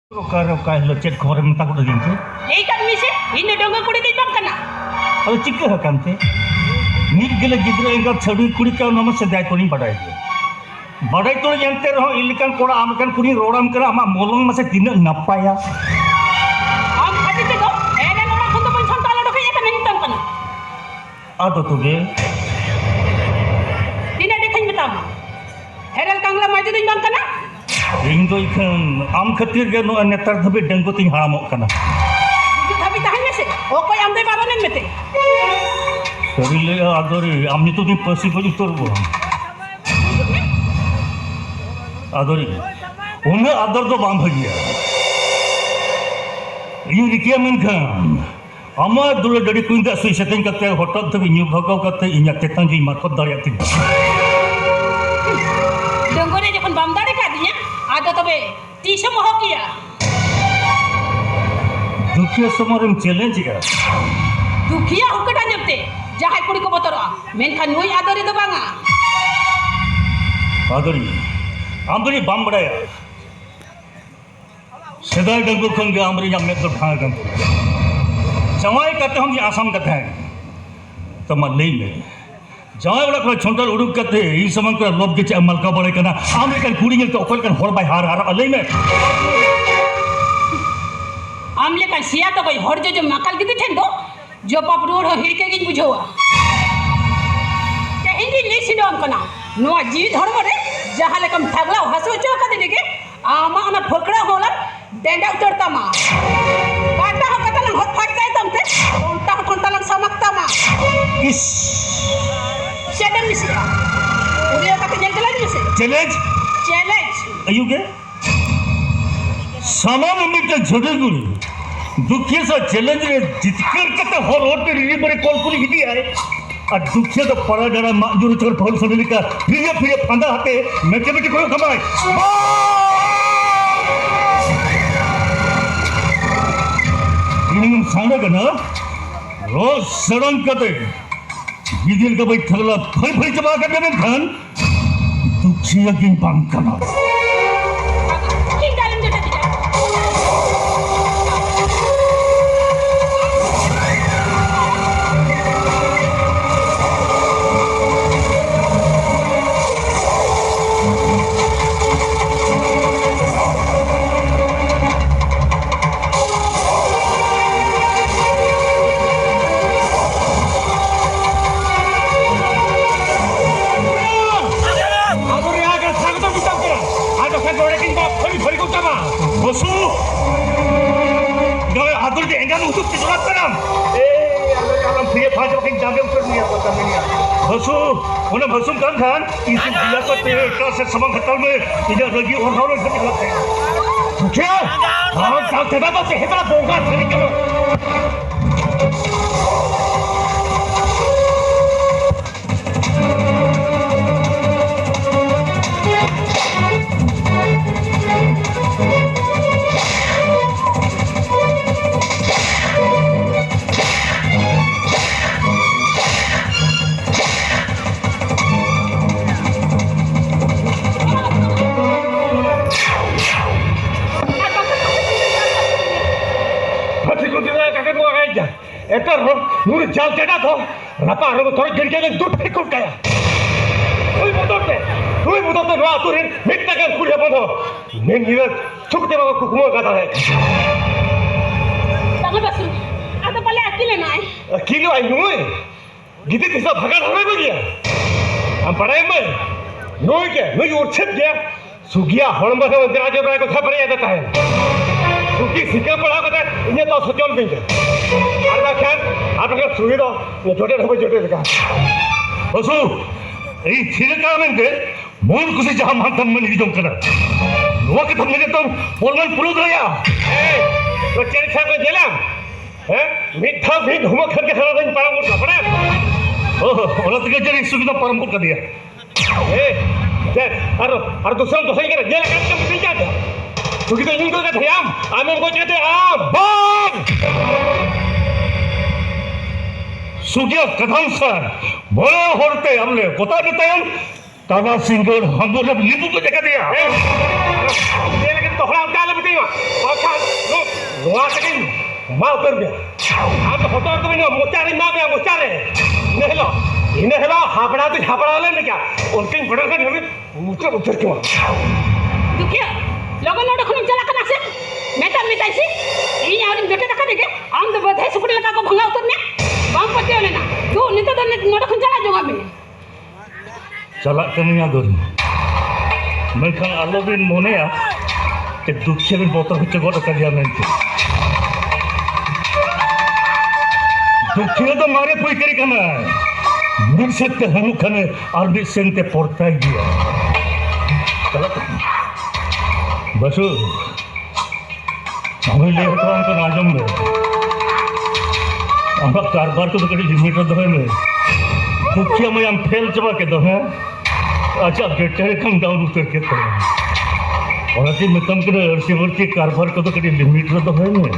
Kalau cek khore mata ko din te ei kan mise inde donga kudi di bang kana ado chikka hakan te nit gele gidra enga chhadi kudi ka nama sedai to ni badai to jante raho ilikan kora amkan kudi rodam kara ama molong mase tina napaya am khati te do ene nora khonto pon chanta ala dokai eta nahi tam kana ado to ge dina dekhai betam heral kangla maju di bang kana ᱤᱧ ᱫᱚ ᱤᱠᱷᱟᱹᱱ ᱟᱢ ᱠᱷᱟᱹᱛᱤᱨ ᱜᱮ ᱱᱚᱣᱟ ᱱᱮᱛᱟᱨ ᱫᱷᱟᱹᱵᱤᱡ ᱰᱟᱹᱝᱜᱩ ᱛᱤᱧ ᱦᱟᱲᱟᱢᱚᱜ ᱠᱟᱱᱟ dhabi tahan mese okoy am dei baronen mete ᱥᱟᱹᱨᱤᱞᱮ ᱟᱫᱚᱨᱤ ᱟᱢ ᱱᱤᱛᱚᱜ ᱫᱚ ᱯᱟᱹᱥᱤ ᱜᱚᱡ ᱩᱛᱟᱹᱨᱵᱚ ᱟᱫᱚᱨᱤ ᱩᱱᱟᱹᱜ ᱟᱫᱚᱨ ᱫᱚ ᱵᱟᱝ ᱵᱷᱟᱹᱜᱤᱭᱟ ᱤᱧ ᱨᱤᱠᱤᱭᱟ ᱢᱮᱱᱠᱷᱟᱱ ᱟᱢᱟᱜ ᱫᱩᱞᱟᱹ ᱰᱟᱹᱰᱤ ᱠᱩᱧ ᱫᱟᱜ ᱥᱩᱭ ᱥᱮᱛᱮᱧ ᱠᱟᱛᱮ ᱦᱚᱴᱚᱜ ᱫᱷᱟᱹᱵᱤᱡ ᱧᱩ ᱵᱷᱟᱜᱟᱣ ᱠᱟᱛᱮ ᱤᱧᱟᱹᱜ ᱛᱮᱛᱟᱝ ᱜᱤᱧ ᱢᱟᱨᱠᱚᱛ ᱫᱟᱲᱮᱭᱟᱜ ᱛᱤᱧᱟ dongore jokon bam dare kadinya ado tobe tiso moho kiya दुखिया समोरेम चैलेंज का दुखिया hukata nyepte jahai kudi ko botoro menkhan nui adori do banga आदरी आमरी बाम बड़ाया सदाई डंगो खंगे आमरी या में तो भाग गम जवाई कहते हम ये आसाम कहते हैं तो मल्ले में जवाई वाला को छोंटल उड़ुक कहते ई समन को लोभ के अमल का बड़े करना आमरी का कुड़ी तो ओकल कर होर बाय हार हार अल्ले में amle kan sia to koi hor jo makal gitu thendo jo pap road ho hirke gi bujhowa ke hindi lisi dom kana no ji dhormo re jahale kam thagla haso cho ka dege ama ana phokra hola denda utorta ma kata ho kata lang hot phak jay tamte onta lang samakta ma इस sedem misi udah kata jengkel lagi misi challenge challenge अयु के सामान में तो झगड़े गुड़ी दुखिया सा challenge रे जितकर कते हर हर पे री बरे कॉल कुली हिदी आए आ दुखिया तो पड़ा जरा माजूर चर फल सने का फिर फंदा हाथे मेचे मेचे कोई कमाए इन्हें सांगा गना रोज सड़न कते गिदिल का भाई थगला फल फल जमा कर देने धन दुखिया की बांग कना king dalam jota tidak Basu गावे आदर के एंगल उठुक के जवाब करम ए आलम फिर फाज के जागे ऊपर नहीं आता नहीं बसु उन्हें बसु कान खान इस दिया को ते का से समन खतल में इधर लगी और हालो से लगते हैं क्या हां का तेरा तो हेबा बोगा चली चलो एकर नूर जाल केना थो रपा रगो थोड़ी गिर के दूध फेंक गया कोई मुदते नो आतुरिन मिट्टा के कुले बंधो मैं निवे छुकते बाबा कुकुमो गाता है tangan basu ada pale akile nai अकेले आई नुए गिदे किसा भगन होने को गया हम पढ़ाई में नोई के नोई उछत गया सुगिया हड़म से राजो राय को खबर आ जाता है सुगी सिक्का पड़ा बता इन्हें तो सचल भी है आधा ख्याल आप अगर सुई दो ये छोटे लगा बसु ये ठीक काम है दे मोर कुछ जहां मानतम में नहीं जम करा वो के तुम तो बोलने पुलु गया ए तो चेरी साहब को जेला हैं मिठा भी घुमा करके खड़ा दिन परम उठ पड़े ओह औरत के जरी सुविधा परम कर दिया ए अरे दूसरा तो सही कर जेल का काम नहीं जाता क्योंकि तो इनको कहते हैं आम को कहते हैं भाग सुगिया कथम सर बोले होते हमने बता देते हैं ताना सिंगर हम लोग नींबू को जगह दिया है ये लेकिन तो हड़ा उठा ले बताइए और मा उतर गया आप होटल तो मैंने मोचारे ना गया मोचारे इन्हें हेलो हापड़ा तो हापड़ा ले क्या उनके बड़ा का ढेर मुझे उतर क्यों दुखिया लोगों ने खुन चला करना से मेटा मिटाई सी ये और बेटे रखा देखे हम तो बधाई सुकुड़ी लगा को भंगा उतरने काम पत्ते वाले ना तू नहीं तो नोट खुन चला जोगा मैं चला कमिया दोरी मैं खान आलो बिन मोने या कि दुखिया बिन बोतल हुच्चे गोट कर दिया मैंने दुखिया तो मारे कोई करी करना है मिल सकते हम खाने और भी सेंटे पड़ता ही दिया चला बसु हमें ले तो हमको नाजम में हम कारबार को तो कभी लिमिट दो है में दुखिया में हम फेल चबा के दो है अच्छा बेटे कम डाउन उतर के तो और अति में कम करे रिसीवर के कारबार को तो कभी लिमिट दो है में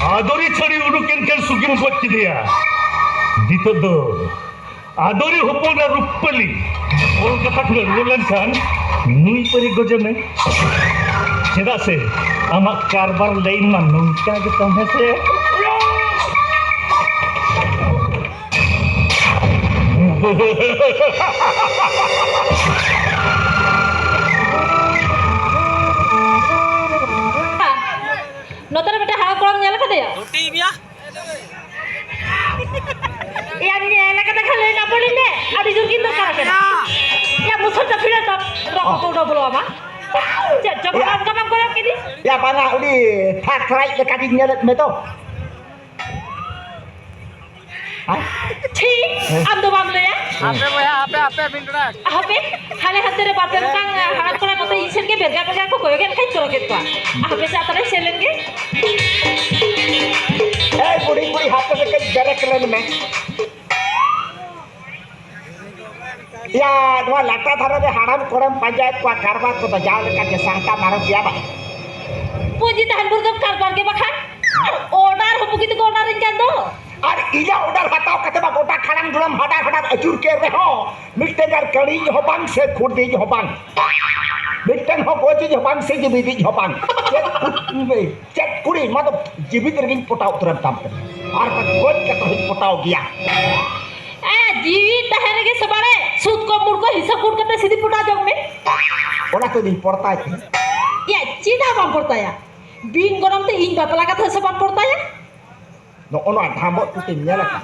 आदोरी छड़ी उड़ुकेन के सुगी में बच दिया दीतो दो आदोरी होपोना रुपली और कथा खुले रोलन खान नुई परी गोजे में चेदा से आमा कारबार लाइन मा नंका के तमे से नोतर बेटा हां कोम नेला का दिया रोटी बिया yang enak kata kalian nak boleh deh ada jurkin tuh kan ya musuh tak pilih tak rokok udah belum ama coba kamu kau yang ini Ya pana udi thak thrai dekat ini ada meto. छी अब तो मामले ya आपे बोया आपे बिंडरा apa hal hal tere bater tang hal kau nak tuh isen ke berga berga kau kau yang kayak curang gitu apa sih atas selen ke Eh budi hath se kai direct len में. Ya dua lata thara de haram koram panjayat ko karbar ko bajao lekat ke sangta maro dia ba. puji tahan burgam karbar ke bakan order ho begitu kau order kan tuh और इजा order बताओ कते बा गोटा खड़म दुलम हटा हटा अचूर के रहो मिटते कर कड़ी हो बांग से खुर्दी हो बांग मिटन हो कोची हो बांग से जीवित हो बांग चेक कुड़ी मतलब जीवित रगिन पोटाओ तुरंत ताम और कोच का तो पोटाओ गया जीवित tahan ke sebare sud ko mur ko hisab kur kata sidi puta jong me ओना तो दिन पड़ता है ya cina bang porta ya bin gorom te ing batala kata sebab porta ya no ono धामो तू ते न्याला का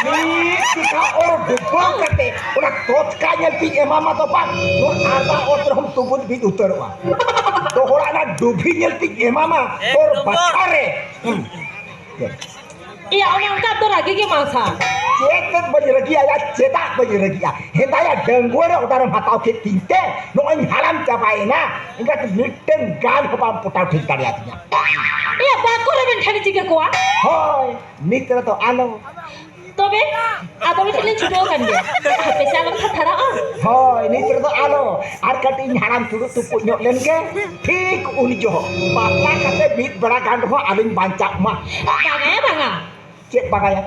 नी का और दुबो करते ओना तोच का जल्दी एमामा तो पा नो आधा और हम तुबुन भी उतरवा तो होड़ा ना डूबी जल्दी एमामा और बचारे iya orang kat tu lagi ke masa चेतन बज रखिया या चेता बज रखिया हेदाया डंगोरे उतारम हटाओ के तीनते नो इन हराम चबाए ना इनका तो मिटन गाल को पाम पुटाओ ठीक कर दिया iya bakor ben khani jige ko होय मित्र तो आलो tobe adobe sini chudo kan dia pesa alam thara होय मित्र तो आलो आर कटिंग हराम तुरु तु पुन्यो लेन के ठीक उन जो पापा कते बीत बड़ा गांड हो आलिन बांचा मा banga चेक बगाया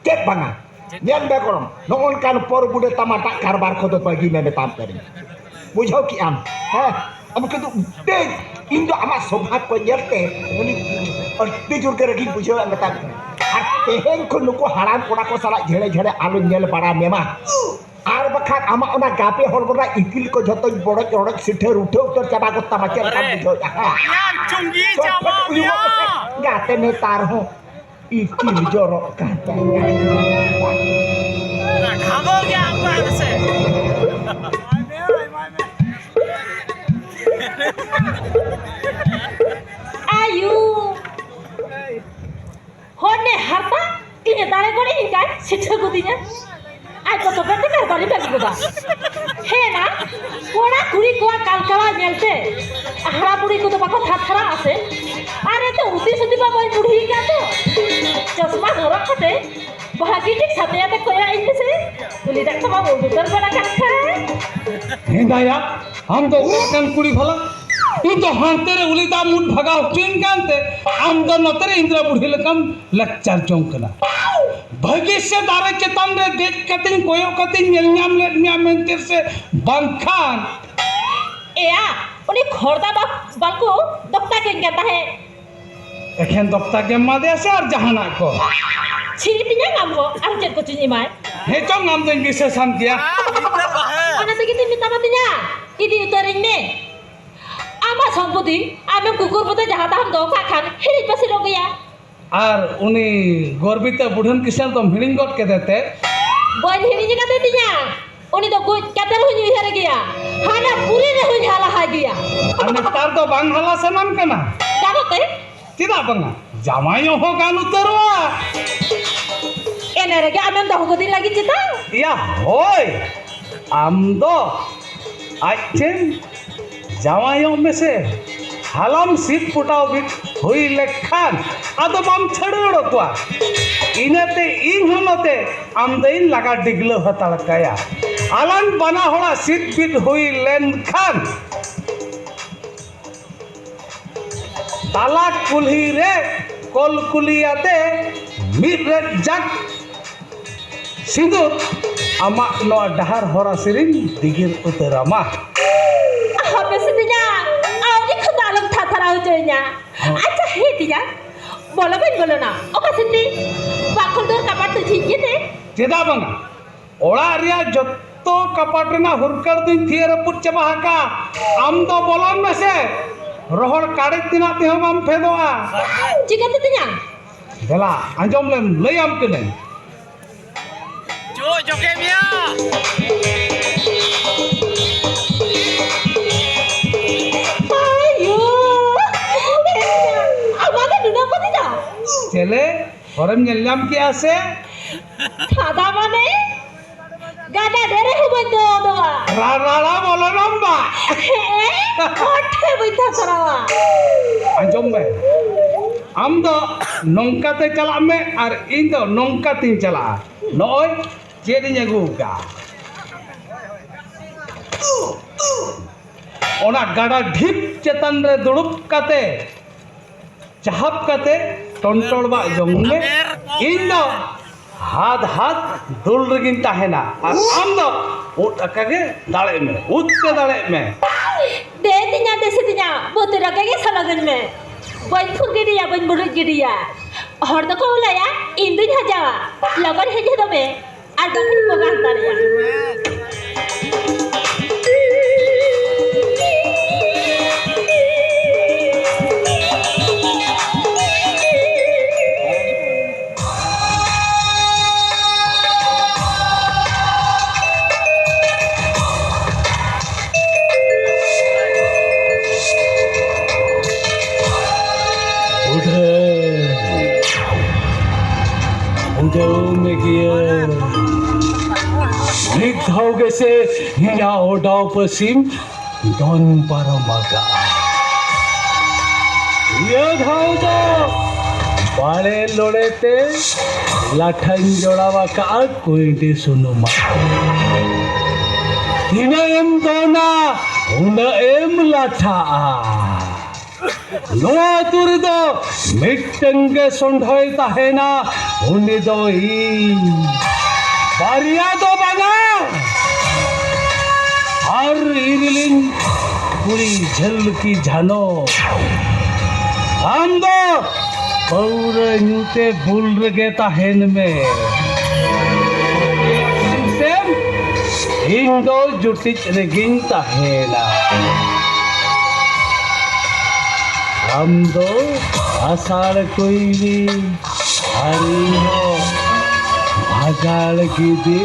चेक बंगा नेम बे करम नोन कान पर बुडे टमाटा कारबार खोद पगी में ताम करी बुझो कि आम है अब के दे इन जो आमा स्वभाव को यरते उनी अति जोर के रखी बुझो अंगता और तेहेन को नुको हराम कोड़ा को साला झेड़े झेड़े आलू नेल बड़ा मेमा आर बखात आमा ओना गापे हर बड़ा इकिल को जतो बड़ जड़क सिठे उठे उतर चाबा को तमाचे का बुझो यार चुंगी जावा बिया गाते ने तार हो इकिल जोरो काटा खाबो क्या आपका से ayu honne harta ini dare gore ingai sithe gudinya ai ko to bete kar bali bagi goda he na koda kuri ko kalkala nelte ahra budi ko to bako thara ase are to uti sudi ba boi budi ka to chasma horak khate bahagi tik sate ate koya inde se tuli dak sama utar bana kakha हेंदाया हम तो कान कुड़ी भला तू तो हांते रे उलिदा मुड भगाओ train कानते हम तो नतरे इंद्रा बुढ़ी लकम लक्चर चौंकना भविष्य दारे के तम रे देख कतिन कोयो कतिन नेलन्याम ले मिया मेंतिर से बंखान eya uni khorda ba balko dokta ke kata he एखेन दफ्ता के मादे से और जहाना को chiri tinya ngambo ar jet ko chuni mai हे चोंग नाम तो विशेष हम किया ana te kiti minta matinya idi utaring ne ama sampodi ame kukur bote jaha ham do ka khan hiri pasi lo gaya और उन्हीं गर्वित बुढ़न किसान तो हिड़िंग गट के देते boy hiri jika te tinya uni do go kater hunyi hare gaya hana puri re hunyi hala ha gaya और नेतार तो बांग हला सनम कना jano te चिदा बंगा जामायो हो गान उतरवा ene rege ame do hogodi lagi chita या होय आम दो आइचेन जामायो में से हालम सीट पुटाव बिट हुई लेखान आदो बाम छड़ोड़ को इनते इन हुनते आमदेन लगा डिगलो हताल काया आलन बना होला सीट बिट हुई लेन खान ताला कुल्ही रे कोल कुलियाते मिट रे जग सिंधु आमा नो डहार होरा Sirin दिगिर उतरामा habe sedinya auri khodalum thatara hojonya acha he dia bolo na oka sindi bakul dor kapat tu thik te चेदा बंगा ओड़ा रिया जत्तो कपाटना हुरकर दिन थियर पुट चबाका आम दो बोलन में से रोहर काड़े तिना ते हम फेदोआ jika te tinya देला अंजम लेन लई आम के लेन जो जोके मिया ayo amada duna ko tinya चले फरम नेलम के आसे thada mane gada dere hubai do doa राड़ा बोलो नंबा othe boitha sarawa अंजम में आम दो नौका ते चला में और इन दो नौका तीन चला नोय चेरी नेगुगा ओना गाड़ा ढिप चेतन रे दुड़ुप काते चाहप काते टंटोड़बा जंग में इन दो हाथ हाथ दुल रगिन ताहेना और आम दो उठ अकागे दाड़े में उठ के दाड़े में de tinya de sedinya botura kage salagan me boy phur gidiya boy burut gidiya hor do ko ulaya induñ hajawa lagan heje dobe ar gamin bogan tariya से हिया ओडाव पश्चिम दोन परमागा ये धाव दो बाड़े लोड़ेते लाठन जोड़ावा का कोई दे सुनो मा हिना एम दोना उना एम लाठा नोआ तुर दो मिट्टंगे सुंढोय ताहेना उन्नी दो ही बारिया दो बना हर इरलिन पूरी झल की झानो हम दो पौर न्यूते बुल रगे ताहेन में सेम इन दो जुटिच रेगिन ताहेना हम दो आषाढ़ कोई भी हरी हो भागाड़ की दी